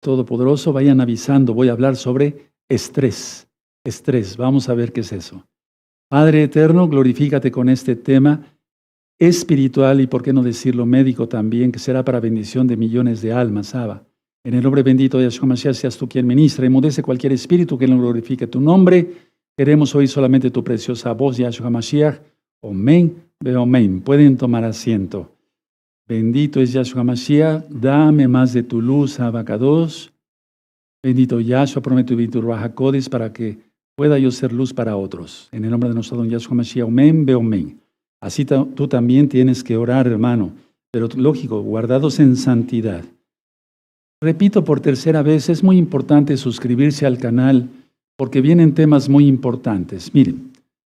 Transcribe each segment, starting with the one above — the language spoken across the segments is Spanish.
Todopoderoso, vayan avisando. Voy a hablar sobre estrés. Estrés, vamos a ver qué es eso. Padre eterno, glorifícate con este tema espiritual y, por qué no decirlo, médico también, que será para bendición de millones de almas, Abba. En el nombre bendito de Yahshua Mashiach, seas tú quien ministra, enmudece cualquier espíritu que no glorifique tu nombre. Queremos oír solamente tu preciosa voz, Yahshua Mashiach. Amén, amén. Pueden tomar asiento. Bendito es Yahshua Mashiach, dame más de tu luz, Abacados. Bendito Yahshua, prometo vivir tu Ruach HaKodesh para que pueda yo ser luz para otros. En el nombre de nuestro don Yahshua Mashiach, amén, amén. Así tú también tienes que orar, hermano, pero lógico, guardados en santidad. Repito por tercera vez, es muy importante suscribirse al canal porque vienen temas muy importantes. Miren,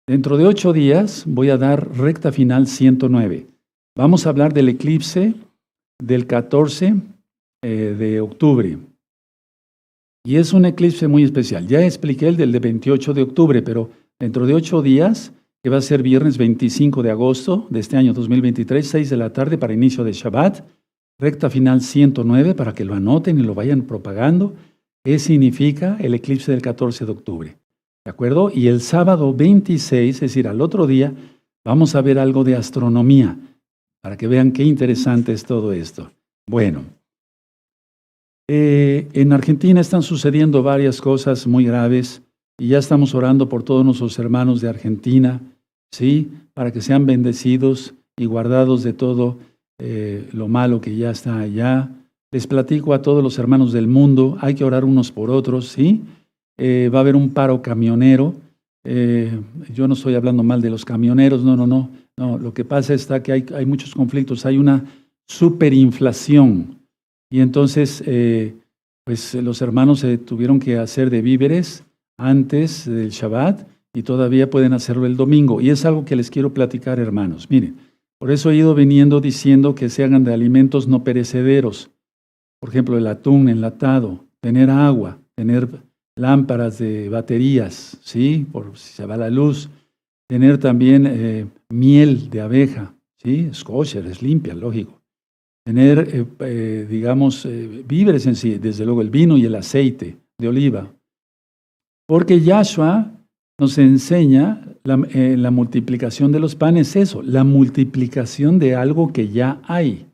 dentro de 8 días voy a dar recta final 109. Vamos a hablar del eclipse del 14 de octubre. Y es un eclipse muy especial. Ya expliqué el del 28 de octubre, pero dentro de 8 días, que va a ser viernes 25 de agosto de este año 2023, 6 de la tarde para inicio de Shabbat, recta final 109, para que lo anoten y lo vayan propagando. ¿Qué significa el eclipse del 14 de octubre? ¿De acuerdo? Y el sábado 26, es decir, al otro día, vamos a ver algo de astronomía, para que vean qué interesante es todo esto. Bueno, en Argentina están sucediendo varias cosas muy graves y ya estamos orando por todos nuestros hermanos de Argentina, ¿sí? Para que sean bendecidos y guardados de todo lo malo que ya está allá. Les platico a todos los hermanos del mundo, hay que orar unos por otros, ¿sí? Va a haber un paro camionero. Yo no estoy hablando mal de los camioneros, no. Lo que pasa está que hay muchos conflictos, hay una superinflación. Y entonces, pues los hermanos tuvieron que hacer de víveres antes del Shabbat y todavía pueden hacerlo el domingo. Y es algo que les quiero platicar, hermanos. Miren, por eso he ido viniendo diciendo que se hagan de alimentos no perecederos. Por ejemplo, el atún enlatado, tener agua, tener lámparas de baterías, ¿sí? Por si se va la luz. Tener también miel de abeja, ¿sí? Es kosher, es limpia, lógico. Tener, víveres en sí, desde luego el vino y el aceite de oliva. Porque Yahshua nos enseña la multiplicación de los panes, eso, la multiplicación de algo que ya hay.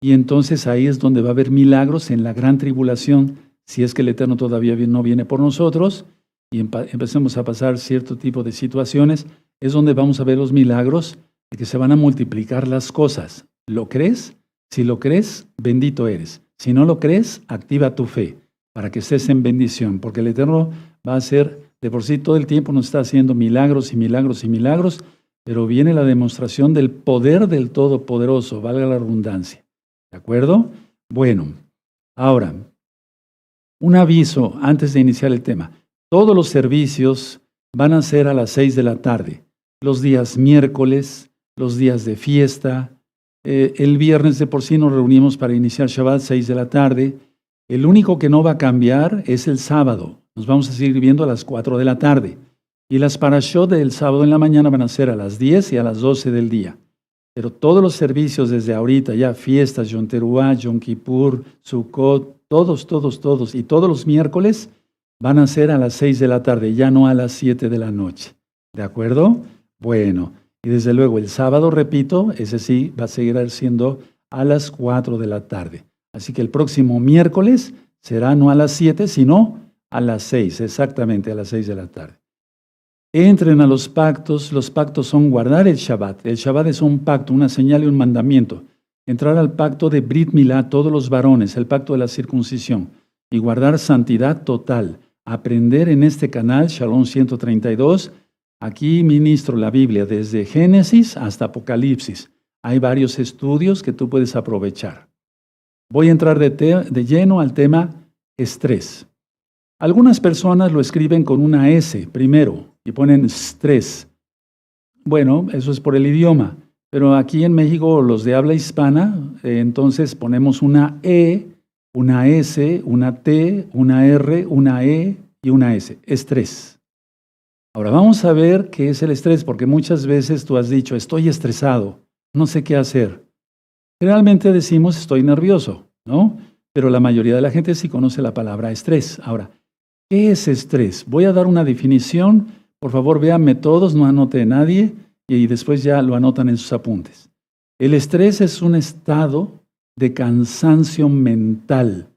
Y entonces ahí es donde va a haber milagros en la gran tribulación, si es que el Eterno todavía no viene por nosotros y empecemos a pasar cierto tipo de situaciones, es donde vamos a ver los milagros de que se van a multiplicar las cosas. ¿Lo crees? Si lo crees, bendito eres. Si no lo crees, activa tu fe para que estés en bendición, porque el Eterno va a hacer, de por sí todo el tiempo nos está haciendo milagros y milagros y milagros, pero viene la demostración del poder del Todopoderoso, valga la redundancia. ¿De acuerdo? Bueno, ahora, un aviso antes de iniciar el tema. Todos los servicios van a ser a las 6 de la tarde, los días miércoles, los días de fiesta. El viernes de por sí nos reunimos para iniciar Shabbat 6 de la tarde. El único que no va a cambiar es el sábado. Nos vamos a seguir viendo a las 4 de la tarde. Y las parashot del sábado en la mañana van a ser a las 10 y a las 12 del día. Pero todos los servicios desde ahorita, ya fiestas, Yom Teruah, Yom Kippur, Sukkot, todos, y todos los miércoles van a ser a las 6 de la tarde, ya no a las 7 de la noche. ¿De acuerdo? Bueno, y desde luego el sábado, repito, ese sí va a seguir siendo a las 4 de la tarde. Así que el próximo miércoles será no a las 7, sino a las 6, exactamente a las 6 de la tarde. Entren a los pactos son guardar el Shabbat. El Shabbat es un pacto, una señal y un mandamiento. Entrar al pacto de Brit Milá, todos los varones, el pacto de la circuncisión, y guardar santidad total. Aprender en este canal, Shalom 132, aquí ministro la Biblia desde Génesis hasta Apocalipsis. Hay varios estudios que tú puedes aprovechar. Voy a entrar de lleno al tema estrés. Algunas personas lo escriben con una S primero y ponen estrés. Bueno, eso es por el idioma, pero aquí en México, los de habla hispana, entonces ponemos una E, una S, una T, una R, una E y una S. Estrés. Ahora vamos a ver qué es el estrés, porque muchas veces tú has dicho, estoy estresado, no sé qué hacer. Generalmente decimos, estoy nervioso, ¿no? pero la mayoría de la gente sí conoce la palabra estrés. Ahora, ¿qué es estrés? Voy a dar una definición. Por favor, véanme todos, no anote nadie y después ya lo anotan en sus apuntes. El estrés es un estado de cansancio mental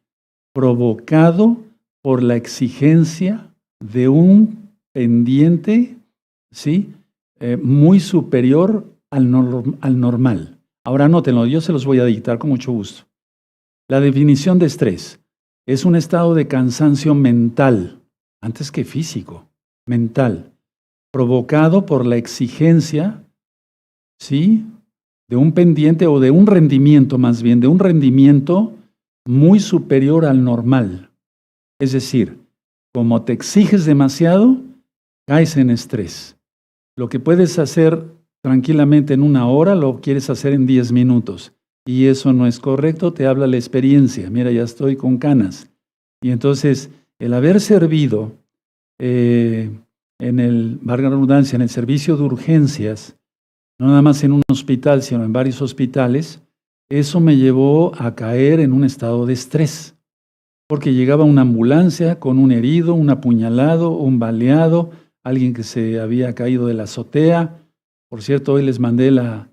provocado por la exigencia de un pendiente, ¿sí? Muy superior al normal. Ahora anótenlo, yo se los voy a dictar con mucho gusto. La definición de estrés es un estado de cansancio mental, antes que físico, mental, provocado por la exigencia, ¿sí?, de un pendiente o de un rendimiento, más bien, de un rendimiento muy superior al normal. Es decir, como te exiges demasiado, caes en estrés. Lo que puedes hacer tranquilamente en 1 hora, lo quieres hacer en 10 minutos. Y eso no es correcto, te habla la experiencia. Mira, ya estoy con canas. Y entonces, el haber servido valga la redundancia, en el servicio de urgencias, no nada más en un hospital, sino en varios hospitales, eso me llevó a caer en un estado de estrés. Porque llegaba una ambulancia con un herido, un apuñalado, un baleado, alguien que se había caído de la azotea. Por cierto, hoy les mandé la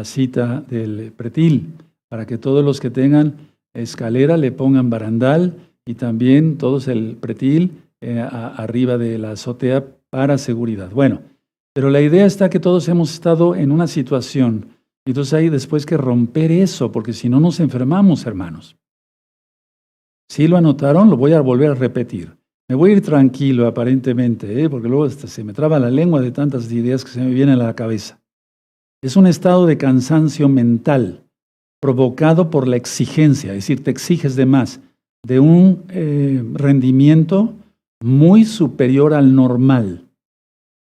cita del pretil, para que todos los que tengan escalera le pongan barandal y también todos el pretil arriba de la azotea para seguridad. Bueno, pero la idea está que todos hemos estado en una situación, entonces hay después que romper eso, porque si no nos enfermamos, hermanos. Si lo anotaron, lo voy a volver a repetir. Me voy a ir tranquilo aparentemente, porque luego hasta se me traba la lengua de tantas ideas que se me vienen a la cabeza. Es un estado de cansancio mental provocado por la exigencia, es decir, te exiges de más, de un rendimiento muy superior al normal.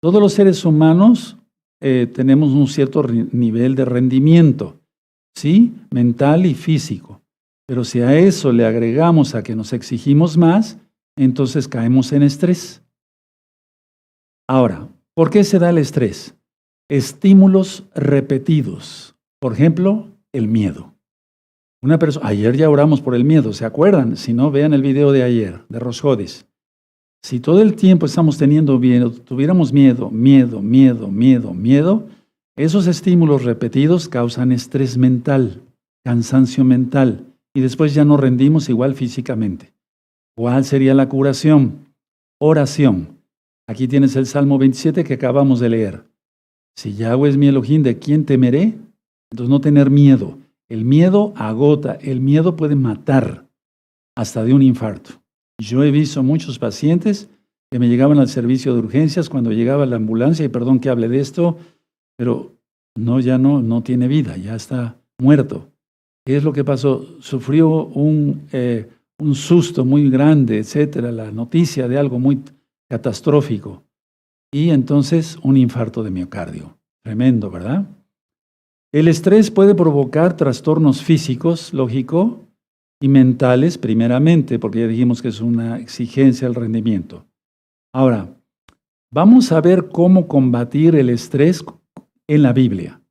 Todos los seres humanos tenemos un cierto nivel de rendimiento, ¿sí?, mental y físico. Pero si a eso le agregamos a que nos exigimos más, entonces caemos en estrés. Ahora, ¿por qué se da el estrés? Estímulos repetidos. Por ejemplo, el miedo. Ayer ya oramos por el miedo, ¿se acuerdan? Si no, vean el video de ayer, de Rosjodis. Si todo el tiempo estamos teniendo miedo, tuviéramos miedo, esos estímulos repetidos causan estrés mental, cansancio mental, y después ya no rendimos igual físicamente. ¿Cuál sería la curación? Oración. Aquí tienes el Salmo 27 que acabamos de leer. Si Yahweh es mi Elohim, ¿de quién temeré? Entonces no tener miedo. El miedo agota, el miedo puede matar hasta de un infarto. Yo he visto muchos pacientes que me llegaban al servicio de urgencias cuando llegaba la ambulancia, y perdón que hable de esto, pero ya no tiene vida, ya está muerto. ¿Qué es lo que pasó? Sufrió un susto muy grande, etcétera, la noticia de algo muy catastrófico. Y entonces un infarto de miocardio. Tremendo, ¿verdad? El estrés puede provocar trastornos físicos, lógico, y mentales primeramente, porque ya dijimos que es una exigencia al rendimiento. Ahora, vamos a ver cómo combatir el estrés en la Biblia.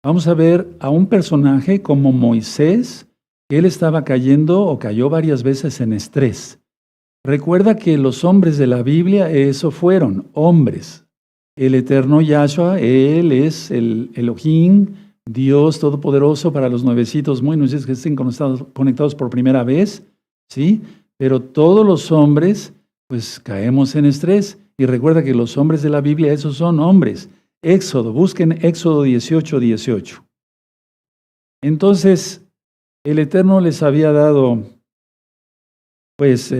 Vamos a ver a un personaje como Moisés, que él estaba cayendo o cayó varias veces en estrés. Recuerda que los hombres de la Biblia, eso fueron hombres. El eterno Yahshua, Él es el Elohim, Dios Todopoderoso para los nuevecitos, muy nuevecitos que estén conectados por primera vez, ¿sí? Pero todos los hombres, pues caemos en estrés. Y recuerda que los hombres de la Biblia, esos son hombres. Éxodo, busquen Éxodo 18:18. Entonces, el Eterno les había dado, pues,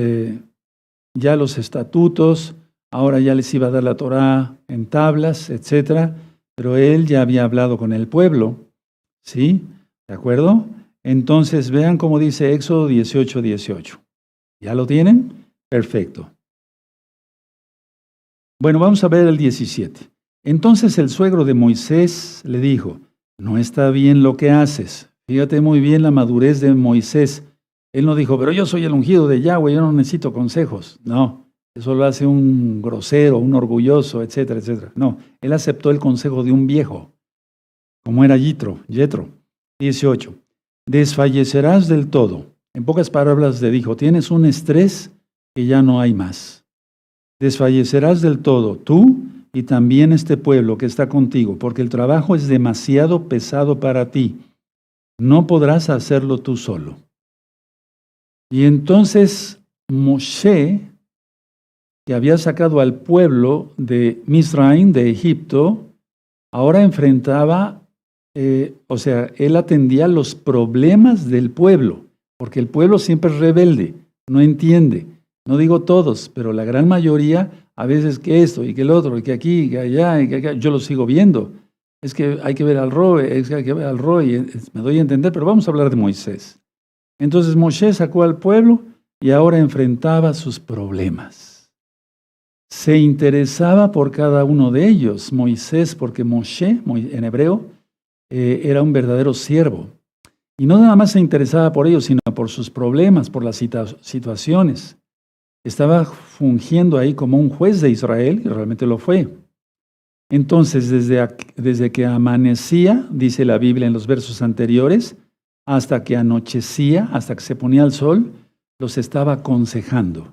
ya los estatutos, ahora ya les iba a dar la Torá en tablas, etcétera, pero Él ya había hablado con el pueblo, ¿sí? ¿De acuerdo? Entonces, vean cómo dice Éxodo 18:18. ¿Ya lo tienen? Perfecto. Bueno, vamos a ver el 17. Entonces el suegro de Moisés le dijo, no está bien lo que haces. Fíjate muy bien la madurez de Moisés. Él no dijo, pero yo soy el ungido de Yahweh, yo no necesito consejos. No, eso lo hace un grosero, un orgulloso, etcétera, etcétera. No, él aceptó el consejo de un viejo, como era Yetro. 18. desfallecerás del todo. En pocas palabras le dijo, tienes un estrés que ya no hay más. Desfallecerás del todo, tú y también este pueblo que está contigo, porque el trabajo es demasiado pesado para ti. No podrás hacerlo tú solo. Y entonces Moshe, que había sacado al pueblo de Misraim, de Egipto, ahora enfrentaba, él atendía los problemas del pueblo, porque el pueblo siempre es rebelde, no entiende. No digo todos, pero la gran mayoría, a veces que esto y que el otro, y que aquí, y que allá, y que acá, yo lo sigo viendo. Es que hay que ver al Roe, es que hay que ver al Roe, me doy a entender, pero vamos a hablar de Moisés. Entonces Moshe sacó al pueblo y ahora enfrentaba sus problemas. Se interesaba por cada uno de ellos, Moisés, porque Moshe, en hebreo, era un verdadero siervo. Y no nada más se interesaba por ellos, sino por sus problemas, por las situaciones. Estaba fungiendo ahí como un juez de Israel, y realmente lo fue. Entonces, desde que amanecía, dice la Biblia en los versos anteriores, hasta que anochecía, hasta que se ponía el sol, los estaba aconsejando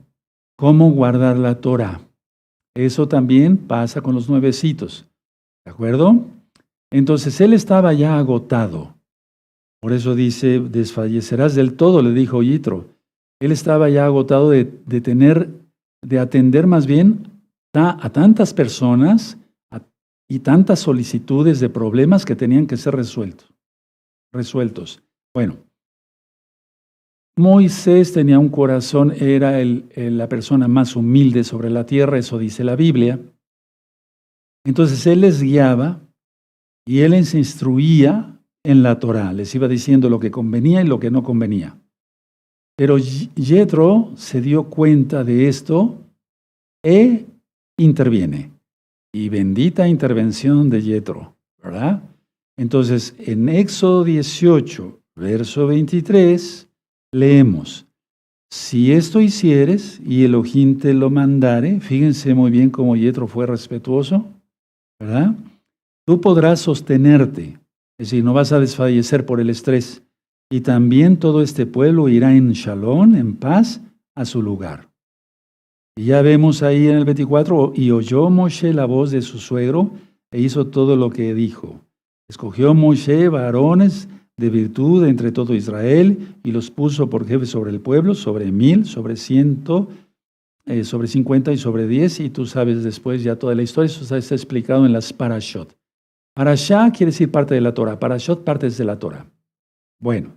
cómo guardar la Torah. Eso también pasa con los nuevecitos, ¿de acuerdo? Entonces, él estaba ya agotado. Por eso dice, desfallecerás del todo, le dijo Yitro. Él estaba ya agotado de atender más bien a tantas personas y tantas solicitudes de problemas que tenían que ser resueltos. Bueno, Moisés tenía un corazón, era la persona más humilde sobre la tierra, eso dice la Biblia. Entonces él les guiaba y él les instruía en la Torá, les iba diciendo lo que convenía y lo que no convenía. Pero Yetro se dio cuenta de esto e interviene. Y bendita intervención de Yetro, ¿verdad? Entonces, en Éxodo 18, verso 23, leemos, si esto hicieres y Elohim te lo mandare, fíjense muy bien cómo Yetro fue respetuoso, ¿verdad? Tú podrás sostenerte, es decir, no vas a desfallecer por el estrés. Y también todo este pueblo irá en shalom, en paz, a su lugar. Y ya vemos ahí en el 24, y oyó Moshe la voz de su suegro, e hizo todo lo que dijo. Escogió Moshe varones de virtud entre todo Israel, y los puso por jefes sobre el pueblo, sobre 1000, sobre 100, sobre 50 y sobre 10, y tú sabes después ya toda la historia, eso está explicado en las parashot. Parashá quiere decir parte de la Torah, parashot partes de la Torah. Bueno,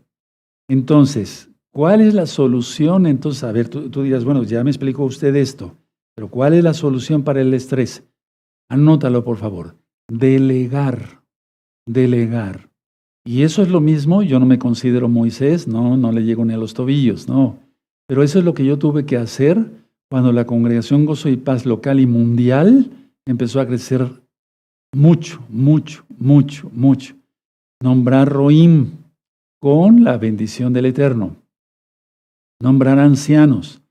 entonces, ¿cuál es la solución? Entonces, a ver, tú dirás, bueno, ya me explicó usted esto, pero ¿cuál es la solución para el estrés? Anótalo, por favor. Delegar. Y eso es lo mismo, yo no me considero Moisés, no le llego ni a los tobillos, no. Pero eso es lo que yo tuve que hacer cuando la Congregación Gozo y Paz local y mundial empezó a crecer mucho. Nombrar Roim con la bendición del Eterno. Nombrar ancianos,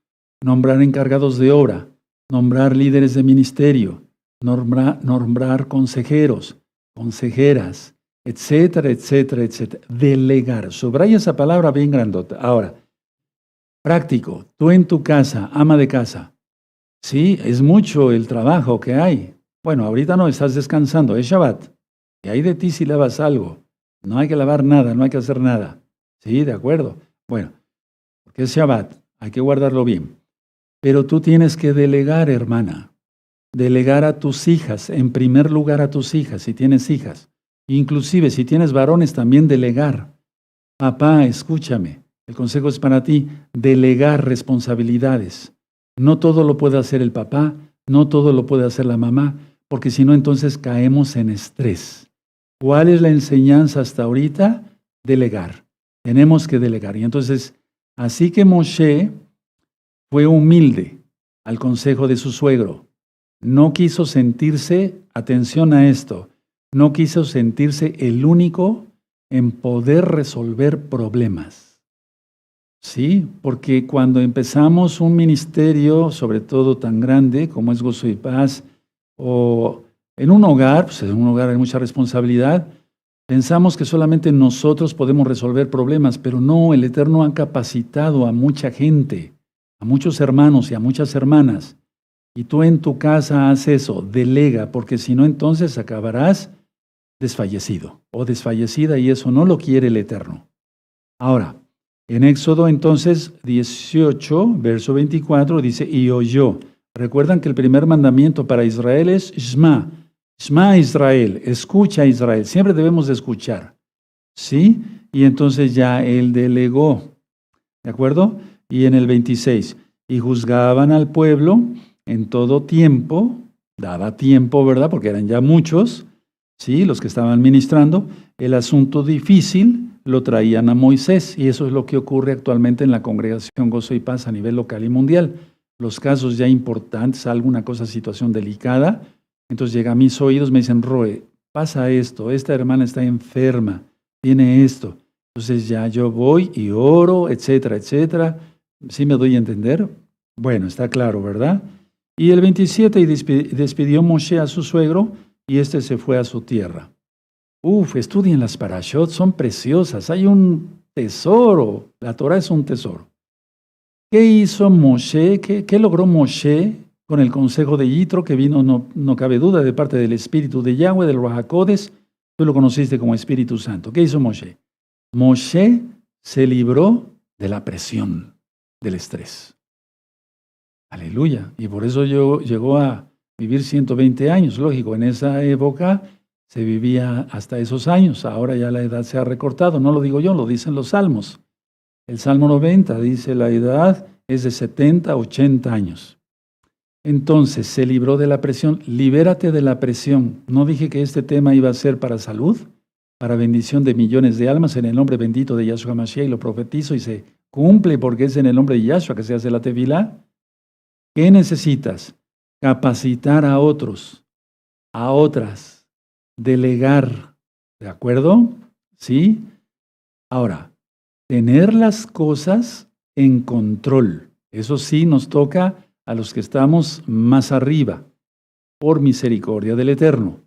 nombrar encargados de obra, nombrar líderes de ministerio, nombrar consejeros, consejeras, etcétera. Delegar. Subraya esa palabra bien grandota. Ahora, práctico. Tú en tu casa, ama de casa. Sí, es mucho el trabajo que hay. Bueno, ahorita no, estás descansando, es Shabbat. Y hay de ti si lavas algo. No hay que lavar nada, no hay que hacer nada. Sí, de acuerdo. Bueno, porque es Shabbat, hay que guardarlo bien. Pero tú tienes que delegar, hermana. Delegar a tus hijas, en primer lugar a tus hijas, si tienes hijas. Inclusive, si tienes varones, también delegar. Papá, escúchame, el consejo es para ti, delegar responsabilidades. No todo lo puede hacer el papá, no todo lo puede hacer la mamá, porque si no, entonces caemos en estrés. ¿Cuál es la enseñanza hasta ahorita? Delegar. Tenemos que delegar. Y entonces, así que Moshe fue humilde al consejo de su suegro. No quiso sentirse, atención a esto, no quiso sentirse el único en poder resolver problemas. Sí, porque cuando empezamos un ministerio, sobre todo tan grande como es Gozo y Paz, o en un hogar, pues en un hogar hay mucha responsabilidad, Pensamos que solamente nosotros podemos resolver problemas, pero no, el Eterno ha capacitado a mucha gente, a muchos hermanos y a muchas hermanas. Y tú en tu casa haz eso, delega, porque si no entonces acabarás desfallecido o desfallecida y eso no lo quiere el Eterno. Ahora, en Éxodo entonces 18, verso 24 dice, y oyó. Recuerdan que el primer mandamiento para Israel es Shema. Shema Israel, escucha Israel. Siempre debemos de escuchar. ¿Sí? Y entonces ya él delegó. ¿De acuerdo? Y en el 26, y juzgaban al pueblo en todo tiempo, daba tiempo, ¿verdad? Porque eran ya muchos, ¿sí? Los que estaban ministrando. El asunto difícil lo traían a Moisés, y eso es lo que ocurre actualmente en la Congregación Gozo y Paz a nivel local y mundial. Los casos ya importantes, alguna cosa, situación delicada, entonces llega a mis oídos, me dicen, Roe, pasa esto, esta hermana está enferma, tiene esto. Entonces ya yo voy y oro, etcétera, etcétera. ¿Sí me doy a entender? Bueno, está claro, ¿verdad? Y el 27, y despidió Moshe a su suegro, y éste se fue a su tierra. Estudien las parashot, son preciosas, hay un tesoro, la Torah es un tesoro. ¿Qué hizo Moshe? ¿Qué logró Moshe con el consejo de Yitro, que vino, no cabe duda, de parte del Espíritu de Yahweh, del Ruach HaKodesh? Tú lo conociste como Espíritu Santo. ¿Qué hizo Moshe? Moshe se libró de la presión, del estrés. Aleluya. Y por eso llegó a vivir 120 años. Lógico, en esa época se vivía hasta esos años. Ahora ya la edad se ha recortado. No lo digo yo, lo dicen los salmos. El Salmo 90 dice la edad es de 70, 80 años. Entonces se libró de la presión. Libérate de la presión. No dije que este tema iba a ser para salud, para bendición de millones de almas en el nombre bendito de Yahshua Mashiach, y lo profetizo y se cumple porque es en el nombre de Yahshua que se hace la tefilá. ¿Qué necesitas? Capacitar a otros, a otras, delegar. ¿De acuerdo? ¿Sí? Ahora, tener las cosas en control. Eso sí nos toca a los que estamos más arriba, por misericordia del Eterno.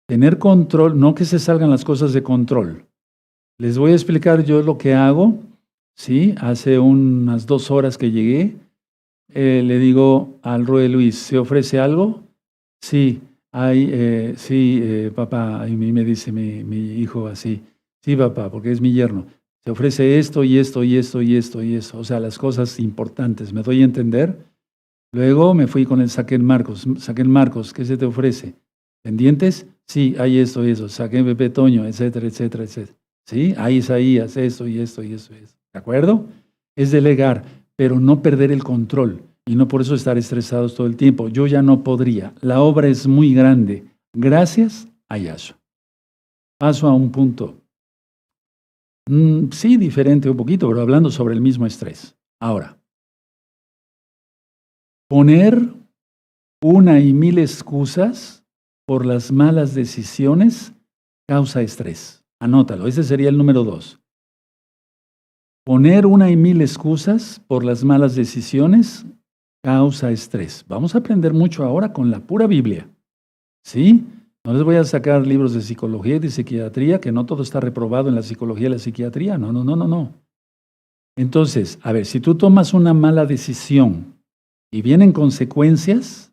Tener control, no que se salgan las cosas de control. Les voy a explicar yo lo que hago. ¿Sí? Hace unas 2 horas que llegué, le digo al Roe Luis, ¿se ofrece algo? Sí, papá, y me dice mi hijo así, sí, papá, porque es mi yerno. Se ofrece esto y esto y esto y esto y eso, o sea, las cosas importantes, ¿me doy a entender? Luego me fui con el Saquén Marcos, ¿qué se te ofrece? ¿Pendientes? Sí, hay esto y eso, Saquén Pepe Toño, etcétera, etcétera, etcétera. ¿Sí? Hay Isaías, esto y esto y eso y eso. ¿De acuerdo? Es delegar, pero no perder el control y no por eso estar estresados todo el tiempo. Yo ya no podría. La obra es muy grande. Gracias a Yahshua. Paso a un punto. Sí, diferente un poquito, pero hablando sobre el mismo estrés. Ahora, poner 1,000 excusas por las malas decisiones causa estrés. Anótalo, ese sería el número 2. Poner 1,000 excusas por las malas decisiones causa estrés. Vamos a aprender mucho ahora con la pura Biblia. ¿Sí? No les voy a sacar libros de psicología y de psiquiatría, que no todo está reprobado en la psicología y la psiquiatría. No. Entonces, a ver, si tú tomas una mala decisión y vienen consecuencias,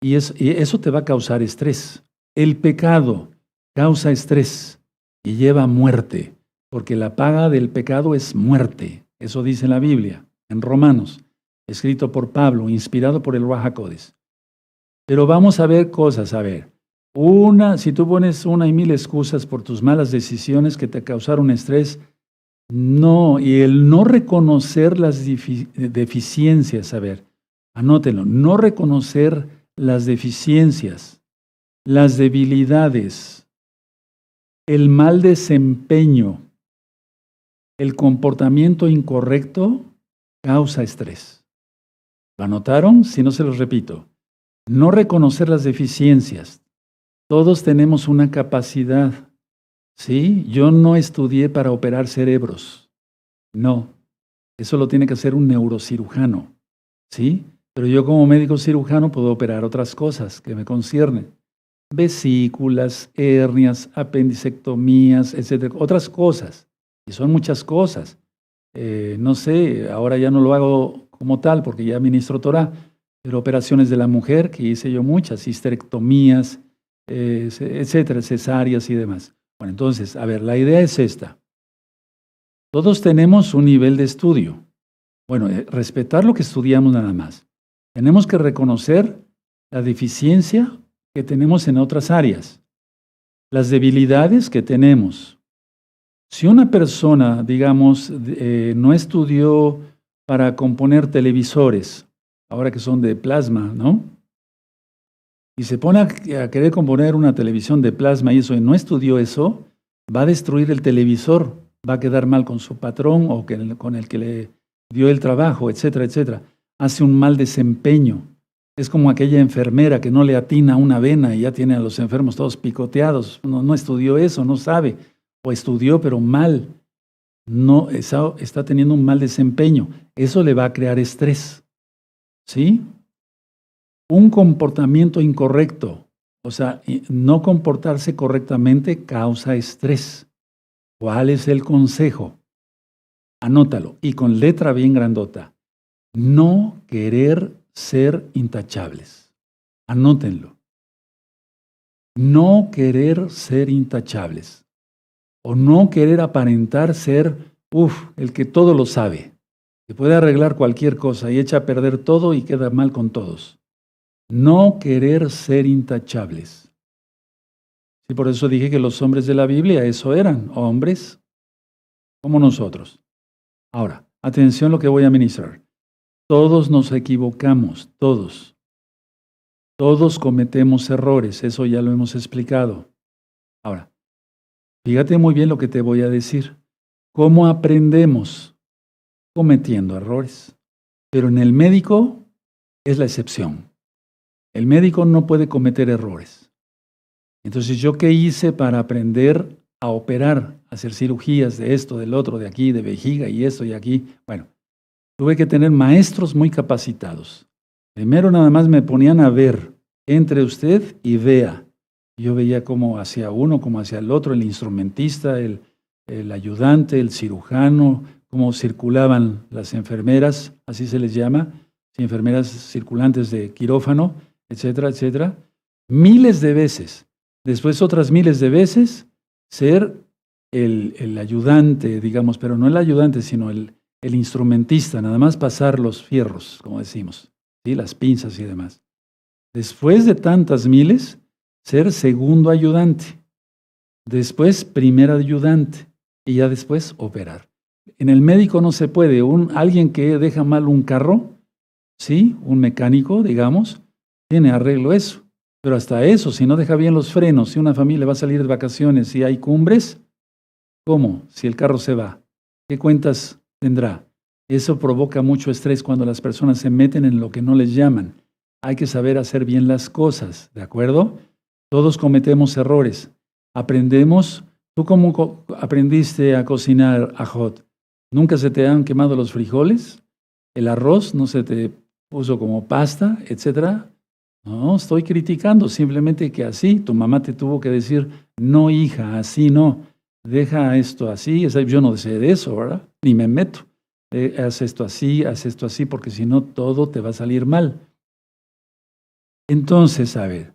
y eso te va a causar estrés. El pecado causa estrés y lleva a muerte, porque la paga del pecado es muerte. Eso dice la Biblia, en Romanos, escrito por Pablo, inspirado por el Ruach HaKodesh. Pero vamos a ver cosas, si tú pones 1,000 excusas por tus malas decisiones que te causaron estrés, no, y el no reconocer las deficiencias, anótenlo, no reconocer las deficiencias, las debilidades, el mal desempeño, el comportamiento incorrecto causa estrés. ¿Lo anotaron? Si no, se los repito. No reconocer las deficiencias. Todos tenemos una capacidad. ¿Sí? Yo no estudié para operar cerebros. No. Eso lo tiene que hacer un neurocirujano. ¿Sí? Pero yo como médico cirujano puedo operar otras cosas que me conciernen. vesículas, hernias, apendicectomías, etcétera, otras cosas. Y son muchas cosas. No sé, ahora ya no lo hago como tal porque ya ministro Torah, pero operaciones de la mujer, que hice yo muchas, histerectomías, etcétera, cesáreas y demás. Bueno, entonces, a ver, la idea es esta. Todos tenemos un nivel de estudio. Bueno, respetar lo que estudiamos nada más. Tenemos que reconocer la deficiencia que tenemos en otras áreas, las debilidades que tenemos. Si una persona, digamos, no estudió para componer televisores, ahora que son de plasma, ¿no? Y se pone a querer componer una televisión de plasma y eso, y no estudió eso, va a destruir el televisor, va a quedar mal con su patrón o con el que le dio el trabajo, etcétera, etcétera. Hace un mal desempeño. Es como aquella enfermera que no le atina una vena y ya tiene a los enfermos todos picoteados. No estudió eso, no sabe. O estudió, pero mal. No, está teniendo un mal desempeño. Eso le va a crear estrés. ¿Sí? Un comportamiento incorrecto, o sea, no comportarse correctamente causa estrés. ¿Cuál es el consejo? Anótalo, y con letra bien grandota. No querer ser intachables. Anótenlo. No querer ser intachables. O no querer aparentar ser, el que todo lo sabe, que puede arreglar cualquier cosa y echa a perder todo y queda mal con todos. No querer ser intachables. Y por eso dije que los hombres de la Biblia eso eran, hombres como nosotros. Ahora, atención a lo que voy a ministrar. Todos nos equivocamos, todos. Todos cometemos errores, eso ya lo hemos explicado. Ahora, fíjate muy bien lo que te voy a decir. ¿Cómo aprendemos? Cometiendo errores. Pero en el médico es la excepción. El médico no puede cometer errores. Entonces, ¿yo qué hice para aprender a operar, a hacer cirugías de esto, del otro, de aquí, de vejiga y esto y aquí? Bueno, tuve que tener maestros muy capacitados. Primero nada más me ponían a ver, entre usted y vea. Yo veía cómo hacia uno, como hacia el otro, el instrumentista, el ayudante, el cirujano, cómo circulaban las enfermeras, así se les llama, enfermeras circulantes de quirófano, etcétera, etcétera. Miles de veces. Después otras miles de veces ser el ayudante, digamos, pero no el ayudante, sino el instrumentista, nada más pasar los fierros, como decimos, ¿sí? Las pinzas y demás. Después de tantas miles, ser segundo ayudante. Después primer ayudante y ya después operar. En el médico no se puede. Alguien que deja mal un carro, ¿sí? Un mecánico, digamos, tiene arreglo eso. Pero hasta eso, si no deja bien los frenos, si una familia va a salir de vacaciones y hay cumbres, ¿cómo? Si el carro se va, ¿qué cuentas tendrá? Eso provoca mucho estrés cuando las personas se meten en lo que no les llaman. Hay que saber hacer bien las cosas, ¿de acuerdo? Todos cometemos errores. Aprendemos. ¿Tú cómo aprendiste a cocinar ajot? ¿Nunca se te han quemado los frijoles? ¿El arroz no se te puso como pasta, etcétera? No, estoy criticando, simplemente que así tu mamá te tuvo que decir, no hija, así no, deja esto así, yo no sé de eso, ¿verdad? Ni me meto, haz esto así, porque si no todo te va a salir mal. Entonces, a ver,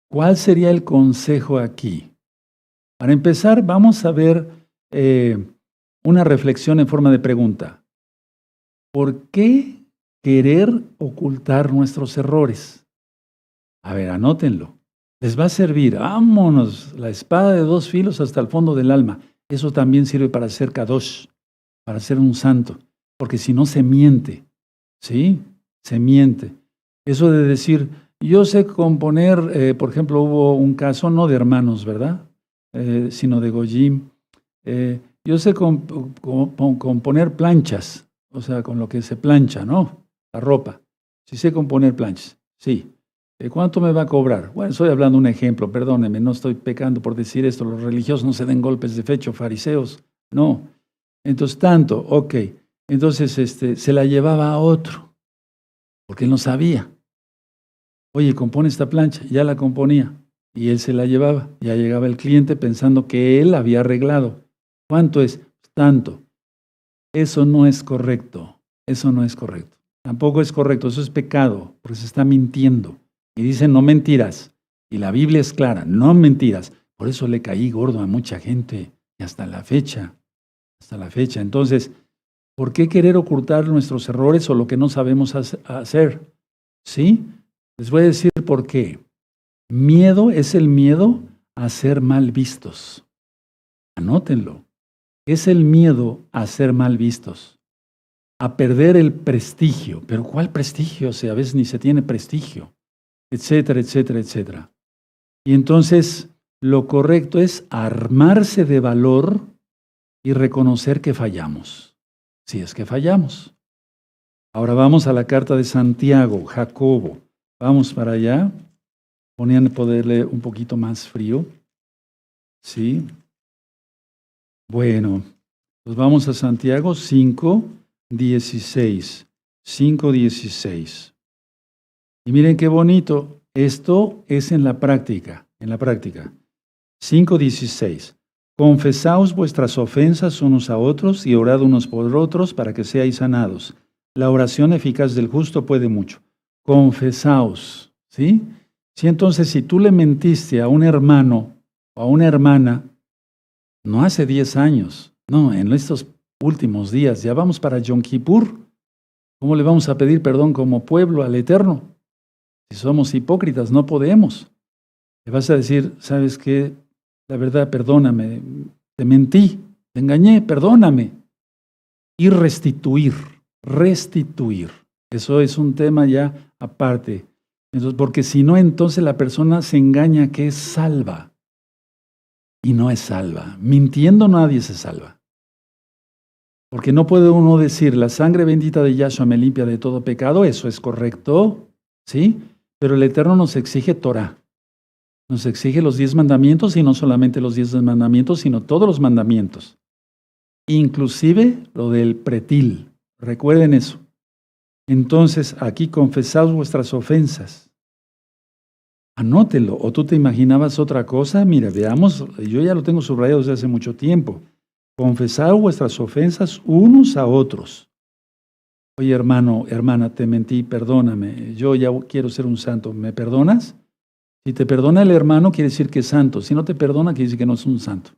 ¿cuál sería el consejo aquí? Para empezar, vamos a ver una reflexión en forma de pregunta. ¿Por qué querer ocultar nuestros errores? A ver, anótenlo. Les va a servir, vámonos, la espada de dos filos hasta el fondo del alma. Eso también sirve para ser kadosh, para ser un santo, porque si no se miente, ¿sí? Se miente. Eso de decir, yo sé componer, por ejemplo, hubo un caso, no de hermanos, ¿verdad? Sino de Goyim. Yo sé componer planchas, o sea, con lo que se plancha, ¿no? La ropa. Sí sé componer planchas, sí. ¿Cuánto me va a cobrar? Bueno, estoy hablando un ejemplo, perdónenme, no estoy pecando por decir esto, los religiosos no se den golpes de pecho, fariseos, no. Entonces, tanto, ok. Entonces, se la llevaba a otro, porque él no sabía. Oye, compone esta plancha. Ya la componía. Y él se la llevaba. Ya llegaba el cliente pensando que él había arreglado. ¿Cuánto es? Tanto. Eso no es correcto. Eso no es correcto. Tampoco es correcto. Eso es pecado, porque se está mintiendo. Y dice, no mentiras. Y la Biblia es clara, no mentiras. Por eso le caí gordo a mucha gente. Y hasta la fecha. Hasta la fecha. Entonces, ¿por qué querer ocultar nuestros errores o lo que no sabemos hacer? ¿Sí? Les voy a decir por qué. Miedo es el miedo a ser mal vistos. Anótenlo. Es el miedo a ser mal vistos, a perder el prestigio. ¿Pero cuál prestigio? O sea, a veces ni se tiene prestigio, etcétera, etcétera, etcétera. Y entonces, lo correcto es armarse de valor y reconocer que fallamos, si es que fallamos. Ahora vamos a la carta de Santiago, Jacobo. Vamos para allá. Ponían poderle un poquito más frío. ¿Sí? Bueno, pues vamos a Santiago 5:16. 5:16. Y miren qué bonito. Esto es en la práctica. En la práctica. 5:16. Confesaos vuestras ofensas unos a otros y orad unos por otros para que seáis sanados. La oración eficaz del justo puede mucho. Confesaos. ¿Sí? Sí, entonces, si tú le mentiste a un hermano o a una hermana, no hace 10 años, no, en estos últimos días, ya vamos para Yom Kippur, ¿cómo le vamos a pedir perdón como pueblo al Eterno? Si somos hipócritas, no podemos. Le vas a decir, ¿sabes qué? La verdad, perdóname, te mentí, te engañé, perdóname. Y restituir. Eso es un tema ya aparte. Entonces, porque si no, entonces la persona se engaña que es salva. Y no es salva. Mintiendo nadie se salva. Porque no puede uno decir, la sangre bendita de Yahshua me limpia de todo pecado, eso es correcto, ¿sí? Pero el Eterno nos exige Torah. Nos exige los 10 mandamientos, y no solamente los 10 mandamientos, sino todos los mandamientos. Inclusive lo del pretil. Recuerden eso. Entonces, aquí confesaos vuestras ofensas. Anótelo. ¿O tú te imaginabas otra cosa? Mira, veamos, yo ya lo tengo subrayado desde hace mucho tiempo. Confesad vuestras ofensas unos a otros. Oye, hermano, hermana, te mentí, perdóname. Yo ya quiero ser un santo. ¿Me perdonas? Si te perdona el hermano, quiere decir que es santo. Si no te perdona, quiere decir que no es un santo.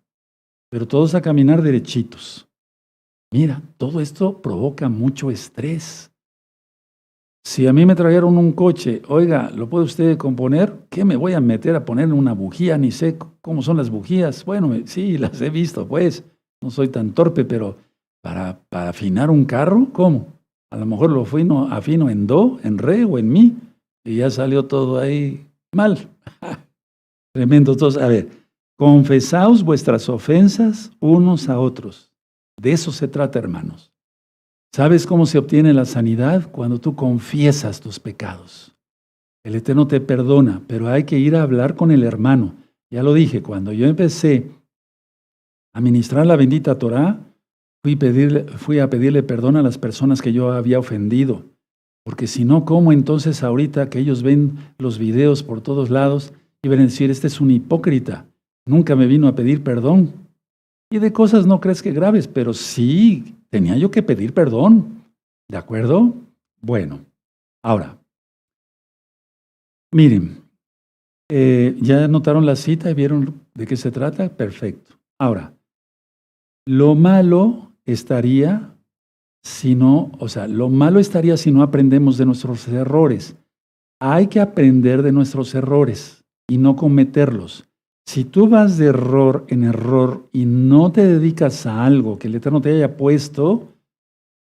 Pero todos a caminar derechitos. Mira, todo esto provoca mucho estrés. Si a mí me trajeron un coche, oiga, ¿lo puede usted componer? ¿Qué me voy a meter a poner una bujía? Ni sé cómo son las bujías. Bueno, sí, las he visto, pues. No soy tan torpe, pero para afinar un carro, ¿cómo? A lo mejor lo afino en do, en re o en mi, y ya salió todo ahí mal. Tremendo. Entonces, a ver, confesaos vuestras ofensas unos a otros. De eso se trata, hermanos. ¿Sabes cómo se obtiene la sanidad? Cuando tú confiesas tus pecados. El Eterno te perdona, pero hay que ir a hablar con el hermano. Ya lo dije, cuando yo empecé a ministrar la bendita Torah, fui a pedirle perdón a las personas que yo había ofendido. Porque si no, ¿cómo entonces ahorita que ellos ven los videos por todos lados y van a decir, este es un hipócrita, nunca me vino a pedir perdón? Y de cosas no crees que graves, pero sí, tenía yo que pedir perdón. ¿De acuerdo? Bueno, ahora, miren, ¿ya notaron la cita y vieron de qué se trata? Perfecto. Ahora, lo malo estaría si no aprendemos de nuestros errores. Hay que aprender de nuestros errores y no cometerlos. Si tú vas de error en error y no te dedicas a algo que el Eterno te haya puesto,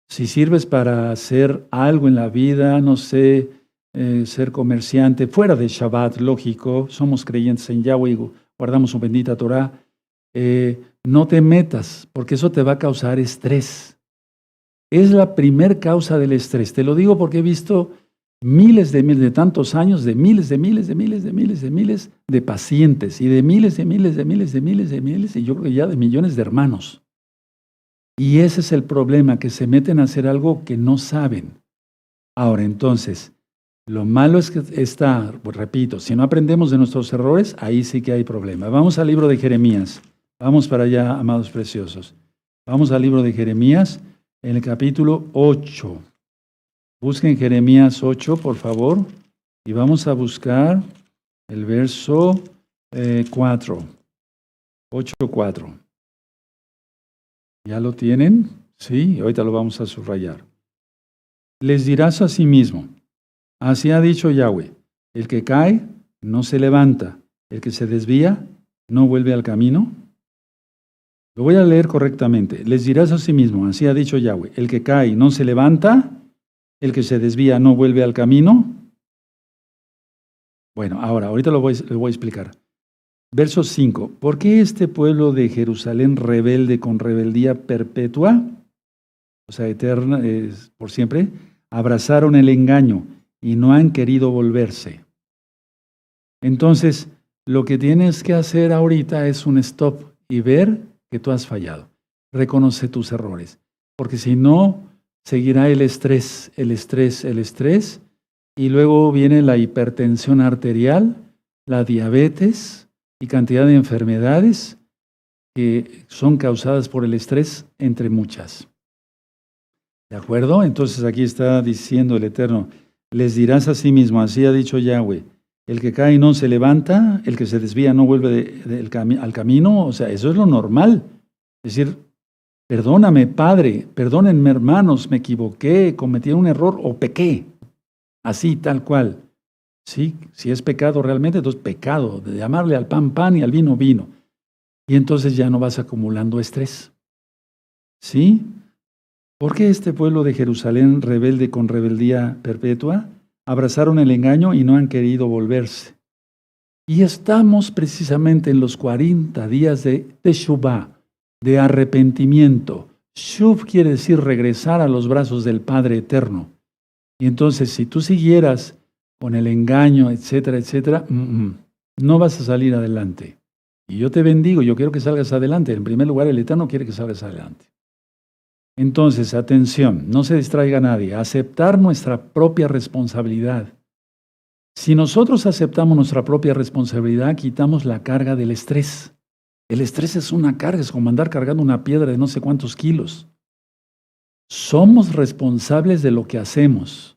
si sirves para hacer algo en la vida, no sé, ser comerciante, fuera de Shabbat, lógico, somos creyentes en Yahweh y guardamos su bendita Torah, no te metas, porque eso te va a causar estrés. Es la primer causa del estrés. Te lo digo porque he visto miles de tantos años, de miles de pacientes y de miles, y yo creo que ya de millones de hermanos. Y ese es el problema, que se meten a hacer algo que no saben. Ahora, entonces, Lo malo es que está, pues repito, si no aprendemos de nuestros errores, ahí sí que hay problema. Vamos al libro de Jeremías. Vamos para allá, amados preciosos. Vamos al libro de Jeremías, en el capítulo 8. Busquen Jeremías 8, por favor, y vamos a buscar el verso 4. 8:4. ¿Ya lo tienen? Sí, ahorita lo vamos a subrayar. Les dirás a sí mismo, así ha dicho Yahweh, el que cae no se levanta, el que se desvía no vuelve al camino. Lo voy a leer correctamente. Les dirás a sí mismo, así ha dicho Yahweh, el que cae no se levanta, el que se desvía no vuelve al camino. Bueno, ahorita lo voy a explicar. Verso 5. ¿Por qué este pueblo de Jerusalén rebelde con rebeldía perpetua, o sea, eterna, por siempre, abrazaron el engaño y no han querido volverse? Entonces, lo que tienes que hacer ahorita es un stop y ver que tú has fallado. Reconoce tus errores, porque si no, seguirá el estrés, y luego viene la hipertensión arterial, la diabetes y cantidad de enfermedades que son causadas por el estrés, entre muchas. ¿De acuerdo? Entonces aquí está diciendo el Eterno, les dirás a sí mismo, así ha dicho Yahweh, el que cae no se levanta, el que se desvía no vuelve al camino, o sea, eso es lo normal. Es decir, perdóname, Padre, perdónenme, hermanos, me equivoqué, cometí un error o pequé, así, tal cual. Sí, si es pecado realmente, entonces pecado, de llamarle al pan pan y al vino vino. Y entonces ya no vas acumulando estrés. ¿Sí? ¿Por qué este pueblo de Jerusalén, rebelde con rebeldía perpetua, abrazaron el engaño y no han querido volverse? Y estamos precisamente en los 40 días de Teshuvah, de arrepentimiento. Shuv quiere decir regresar a los brazos del Padre Eterno. Y entonces, si tú siguieras con el engaño, etcétera, etcétera, no vas a salir adelante. Y yo te bendigo, yo quiero que salgas adelante. En primer lugar, el Eterno quiere que salgas adelante. Entonces, atención, no se distraiga nadie. Aceptar nuestra propia responsabilidad. Si nosotros aceptamos nuestra propia responsabilidad, quitamos la carga del estrés. El estrés es una carga, es como andar cargando una piedra de no sé cuántos kilos. Somos responsables de lo que hacemos.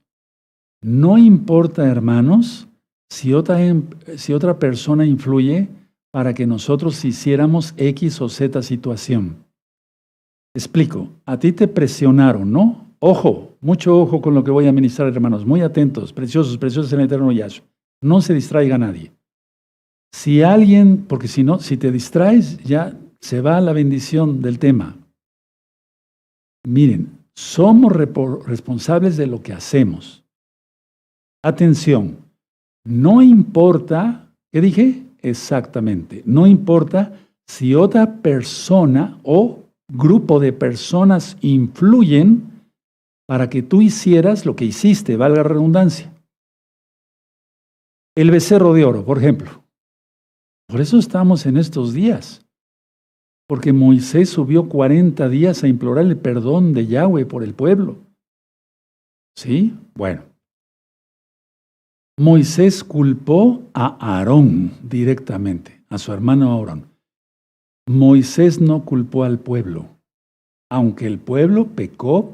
No importa, hermanos, si otra persona influye para que nosotros hiciéramos X o Z situación. Explico, a ti te presionaron, ¿no? Ojo, mucho ojo con lo que voy a ministrar, hermanos, muy atentos, preciosos en el eterno Yahshua. No se distraiga nadie. Si alguien, porque si no, si te distraes, ya se va la bendición del tema. Miren, somos responsables de lo que hacemos. Atención, no importa, ¿qué dije? Exactamente, no importa si otra persona o grupo de personas influyen para que tú hicieras lo que hiciste, valga la redundancia. El becerro de oro, por ejemplo. Por eso estamos en estos días. Porque Moisés subió 40 días a implorar el perdón de Yahweh por el pueblo. ¿Sí? Bueno. Moisés culpó a Aarón directamente, a su hermano Aarón. Moisés no culpó al pueblo, aunque el pueblo pecó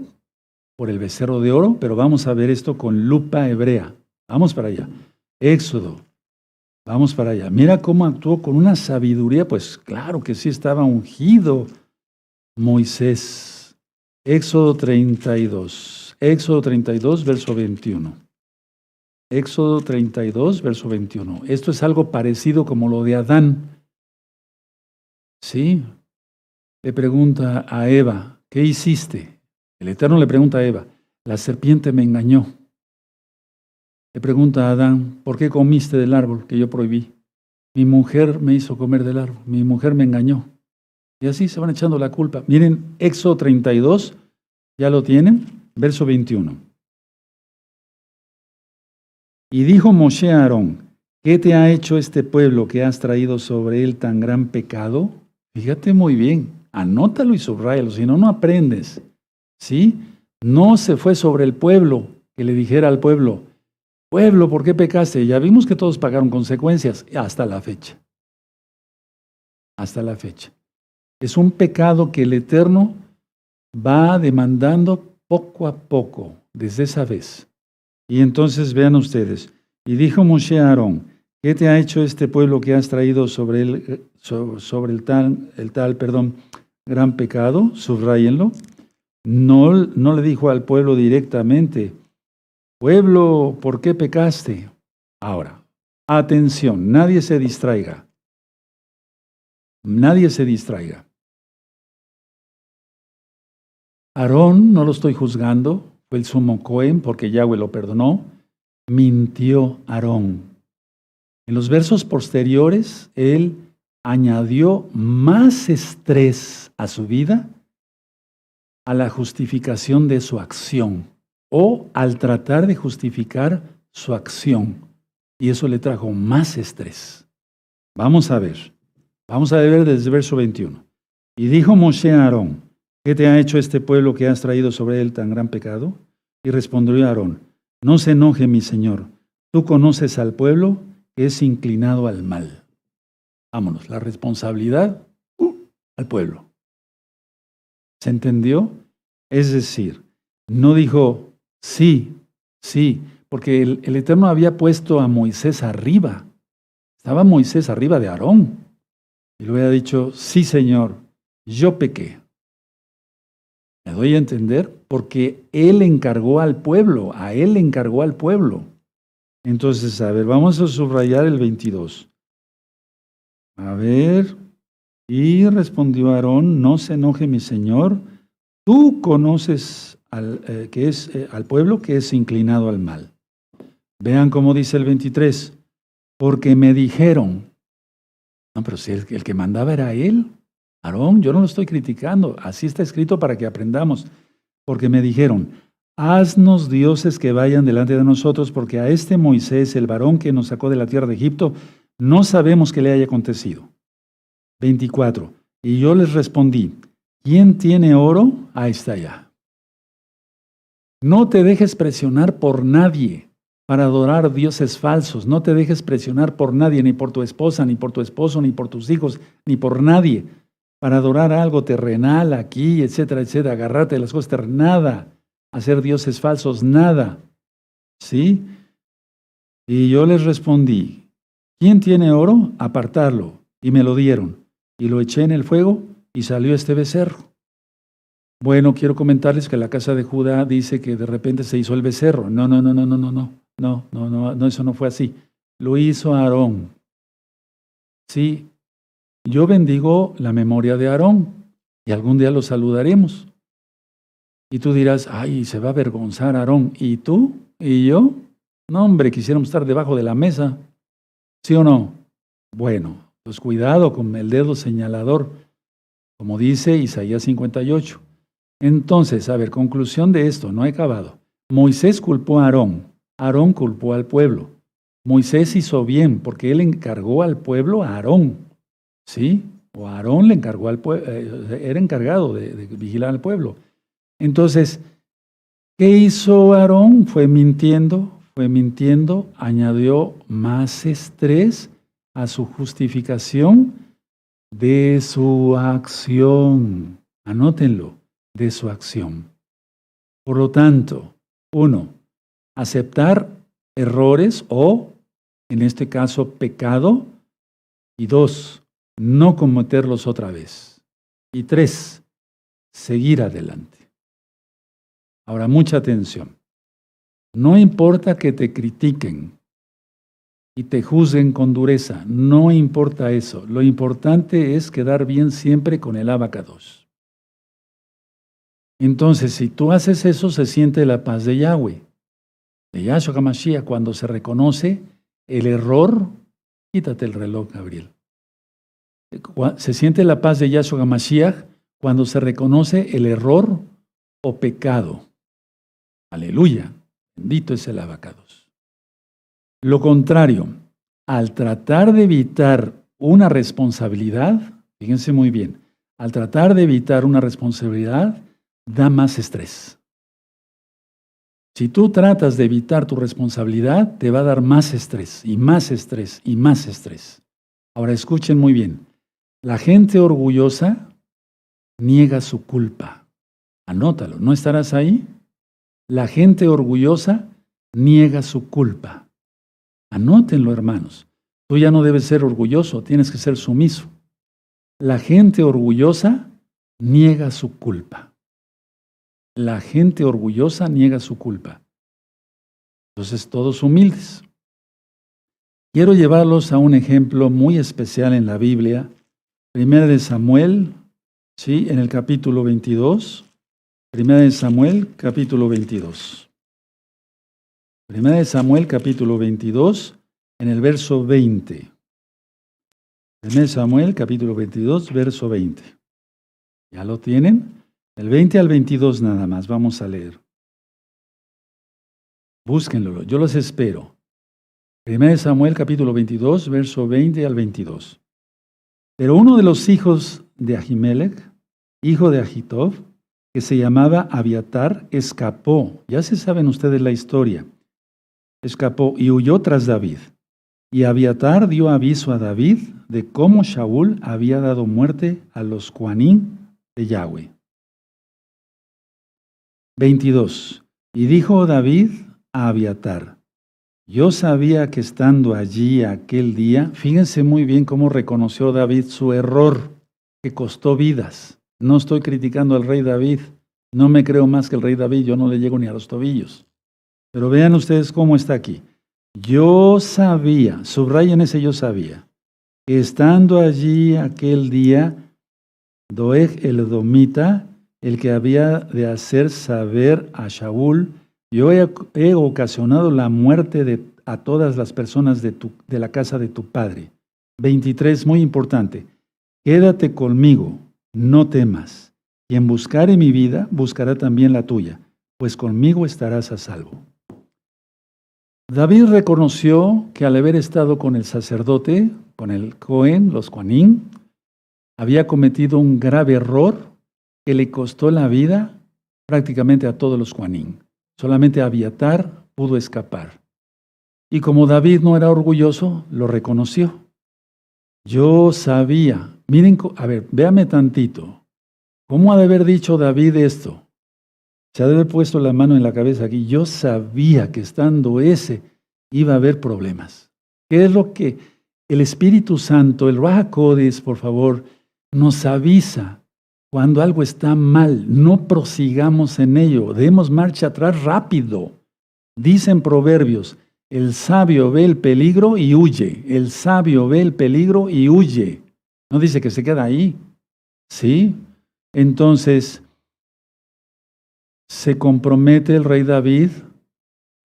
por el becerro de oro, pero vamos a ver esto con lupa hebrea. Vamos para allá. Éxodo. Vamos para allá. Mira cómo actuó con una sabiduría, pues claro que sí estaba ungido Moisés. Éxodo 32. Éxodo 32, verso 21. Éxodo 32, verso 21. Esto es algo parecido como lo de Adán. ¿Sí? Le pregunta a Eva, ¿qué hiciste? El Eterno le pregunta a Eva, la serpiente me engañó. Le pregunta a Adán, ¿por qué comiste del árbol que yo prohibí? Mi mujer me hizo comer del árbol, mi mujer me engañó. Y así se van echando la culpa. Miren, Éxodo 32, ¿ya lo tienen? Verso 21. Y dijo Moshe a Aarón, ¿qué te ha hecho este pueblo que has traído sobre él tan gran pecado? Fíjate muy bien, anótalo y subráyalo, si no, no aprendes. ¿Sí? No se fue sobre el pueblo, que le dijera al pueblo, Pueblo, ¿por qué pecaste? Ya vimos que todos pagaron consecuencias hasta la fecha. Hasta la fecha. Es un pecado que el Eterno va demandando poco a poco, desde esa vez. Y entonces vean ustedes, y dijo Moshe a Aarón, ¿qué te ha hecho este pueblo que has traído sobre el tal, gran pecado? Subrayenlo. No le dijo al pueblo directamente, pueblo, ¿por qué pecaste? Ahora, atención, nadie se distraiga. Nadie se distraiga. Aarón, no lo estoy juzgando, fue el sumo Cohen porque Yahweh lo perdonó, mintió Aarón. En los versos posteriores, él añadió más estrés a su vida a la justificación de su acción o al tratar de justificar su acción. Y eso le trajo más estrés. Vamos a ver desde el verso 21. Y dijo Moshe a Aarón, ¿qué te ha hecho este pueblo que has traído sobre él tan gran pecado? Y respondió Aarón, no se enoje mi señor, tú conoces al pueblo que es inclinado al mal. Vámonos, la responsabilidad al pueblo. ¿Se entendió? Es decir, no dijo sí, porque el Eterno había puesto a Moisés arriba. Estaba Moisés arriba de Aarón. Y le había dicho, sí Señor, yo pequé. ¿Me doy a entender? Porque Él encargó al pueblo, a Él le encargó al pueblo. Entonces, a ver, vamos a subrayar el 22. A ver, y respondió Aarón, no se enoje mi señor, tú conoces al pueblo que es inclinado al mal. Vean cómo dice el 23, porque me dijeron, no, pero si el que mandaba era él, Aarón, yo no lo estoy criticando, así está escrito para que aprendamos, porque me dijeron, haznos dioses que vayan delante de nosotros, porque a este Moisés, el varón que nos sacó de la tierra de Egipto, no sabemos qué le haya acontecido. 24. Y yo les respondí, ¿quién tiene oro? Ahí está ya. No te dejes presionar por nadie para adorar dioses falsos. No te dejes presionar por nadie, ni por tu esposa, ni por tu esposo, ni por tus hijos, ni por nadie, para adorar algo terrenal aquí, etcétera, etcétera. Agarrarte de las cosas terrenales. Nada. Hacer dioses falsos, nada. ¿Sí? Y yo les respondí, ¿quién tiene oro? Apartarlo. Y me lo dieron. Y lo eché en el fuego y salió este becerro. Bueno, quiero comentarles que la casa de Judá dice que de repente se hizo el becerro. No, eso no fue así. Lo hizo Aarón. Sí, yo bendigo la memoria de Aarón y algún día lo saludaremos. Y tú dirás, ay, se va a avergonzar Aarón. ¿Y tú? ¿Y yo? No, hombre, quisiéramos estar debajo de la mesa. ¿Sí o no? Bueno, pues cuidado con el dedo señalador, como dice Isaías 58. Entonces, a ver, conclusión de esto, no he acabado. Moisés culpó a Aarón, Aarón culpó al pueblo. Moisés hizo bien porque él encargó al pueblo a Aarón, ¿sí? O Aarón le encargó al pueblo, era encargado de vigilar al pueblo. Entonces, ¿qué hizo Aarón? Fue mintiendo, añadió más estrés a su justificación de su acción. Anótenlo, de su acción. Por lo tanto, 1, aceptar errores o, en este caso, pecado. Y 2, no cometerlos otra vez. Y 3, seguir adelante. Ahora, mucha atención. No importa que te critiquen y te juzguen con dureza, no importa eso. Lo importante es quedar bien siempre con el abacados. Entonces, si tú haces eso, se siente la paz de Yahweh, de Yahshua HaMashiach, cuando se reconoce el error. Quítate el reloj, Gabriel. Se siente la paz de Yahshua HaMashiach cuando se reconoce el error o pecado. Aleluya. Bendito es el abacados. Lo contrario, al tratar de evitar una responsabilidad, fíjense muy bien, al tratar de evitar una responsabilidad, da más estrés. Si tú tratas de evitar tu responsabilidad, te va a dar más estrés y más estrés y más estrés. Ahora escuchen muy bien. La gente orgullosa niega su culpa. Anótalo, ¿no estarás ahí? La gente orgullosa niega su culpa. Anótenlo, hermanos. Tú ya no debes ser orgulloso, tienes que ser sumiso. La gente orgullosa niega su culpa. La gente orgullosa niega su culpa. Entonces, todos humildes. Quiero llevarlos a un ejemplo muy especial en la Biblia. Primera de Samuel, ¿sí? En el capítulo 22. Primera de Samuel, capítulo 22. Primera de Samuel, capítulo 22, en el verso 20. Primera de Samuel, capítulo 22, verso 20. ¿Ya lo tienen? El 20 al 22 nada más, vamos a leer. Búsquenlo, yo los espero. Primera de Samuel, capítulo 22, verso 20 al 22. Pero uno de los hijos de Ahimelech, hijo de Ahitob, que se llamaba Abiatar, escapó. Ya se saben ustedes la historia. Escapó y huyó tras David. Y Abiatar dio aviso a David de cómo Shaul había dado muerte a los Cuanín de Yahweh. 22. Y dijo David a Abiatar: yo sabía que estando allí aquel día, fíjense muy bien cómo reconoció David su error, que costó vidas. No estoy criticando al rey David, no me creo más que el rey David, yo no le llego ni a los tobillos. Pero vean ustedes cómo está aquí. Yo sabía, subrayen ese yo sabía, que estando allí aquel día, Doeg el edomita, el que había de hacer saber a Shaul, yo he ocasionado la muerte a todas las personas de la casa de tu padre. 23, muy importante. Quédate conmigo, no temas. Quien buscare mi vida, buscará también la tuya, pues conmigo estarás a salvo. David reconoció que al haber estado con el sacerdote, con el Cohen, los Cuanín, había cometido un grave error que le costó la vida prácticamente a todos los Cuanín. Solamente Abiatar pudo escapar. Y como David no era orgulloso, lo reconoció. Yo sabía, miren, a ver, véame tantito. ¿Cómo ha de haber dicho David esto? Se ha de haber puesto la mano en la cabeza aquí. Yo sabía que estando ese iba a haber problemas. ¿Qué es lo que el Espíritu Santo, el Ruach HaKodesh, por favor, nos avisa cuando algo está mal? No prosigamos en ello, demos marcha atrás rápido. Dicen Proverbios, el sabio ve el peligro y huye. El sabio ve el peligro y huye. No dice que se queda ahí. ¿Sí? Entonces, se compromete el rey David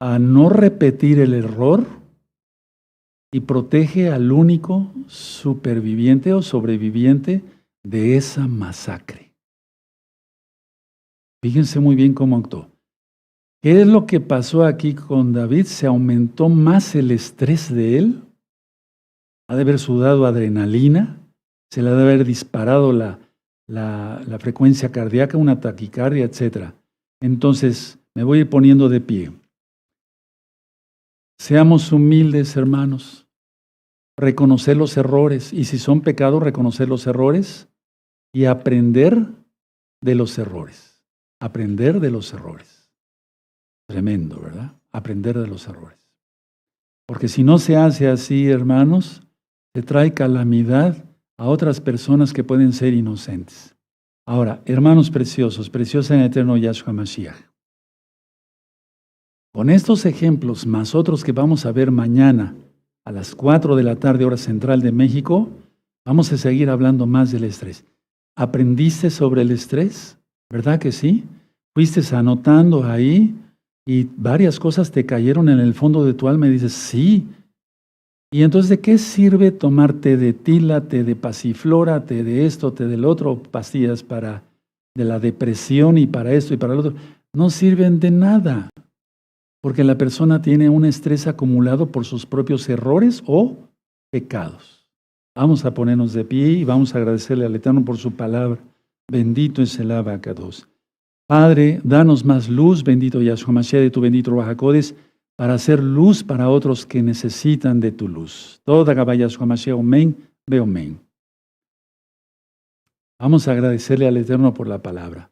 a no repetir el error y protege al único superviviente o sobreviviente de esa masacre. Fíjense muy bien cómo actuó. ¿Qué es lo que pasó aquí con David? ¿Se aumentó más el estrés de él? ¿Ha de haber sudado adrenalina? ¿Se le ha de haber disparado la frecuencia cardíaca, una taquicardia, etcétera? Entonces, me voy a ir poniendo de pie. Seamos humildes, hermanos. Reconocer los errores. Y si son pecados, reconocer los errores y aprender de los errores. Aprender de los errores. Tremendo, ¿verdad? Aprender de los errores. Porque si no se hace así, hermanos, se trae calamidad a otras personas que pueden ser inocentes. Ahora, hermanos preciosos, preciosa en el eterno Yahshua Mashiach. Con estos ejemplos, más otros que vamos a ver mañana a las 4 de la tarde, hora central de México, vamos a seguir hablando más del estrés. ¿Aprendiste sobre el estrés? ¿Verdad que sí? ¿Fuiste anotando ahí y varias cosas te cayeron en el fondo de tu alma y dices, sí? Y entonces, ¿de qué sirve tomar té de tila, té de pasiflora, té de esto, té del otro, pastillas de la depresión y para esto y para el otro? No sirven de nada, porque la persona tiene un estrés acumulado por sus propios errores o pecados. Vamos a ponernos de pie y vamos a agradecerle al Eterno por su palabra. Bendito es el Abacados. Padre, danos más luz, bendito Yahshua Mashiach, de tu bendito Ruach HaKodesh, para hacer luz para otros que necesitan de tu luz. Toda Gabá Yahshua Mashiach, amén, ve amén. Vamos a agradecerle al Eterno por la palabra.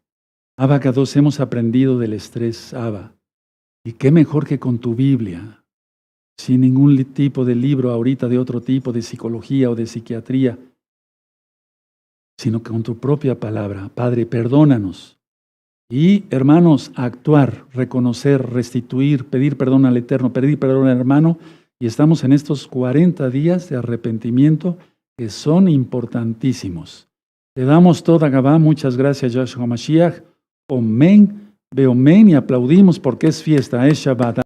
Abba Kadosh, hemos aprendido del estrés, Abba. Y qué mejor que con tu Biblia, sin ningún tipo de libro ahorita de otro tipo, de psicología o de psiquiatría, sino con tu propia palabra. Padre, perdónanos. Y, hermanos, actuar, reconocer, restituir, pedir perdón al Eterno, pedir perdón al hermano. Y estamos en estos 40 días de arrepentimiento que son importantísimos. Te damos toda Gabá. Muchas gracias, Yahshua Mashiach. Amén, ve amén, y aplaudimos porque es fiesta, es Shabbat.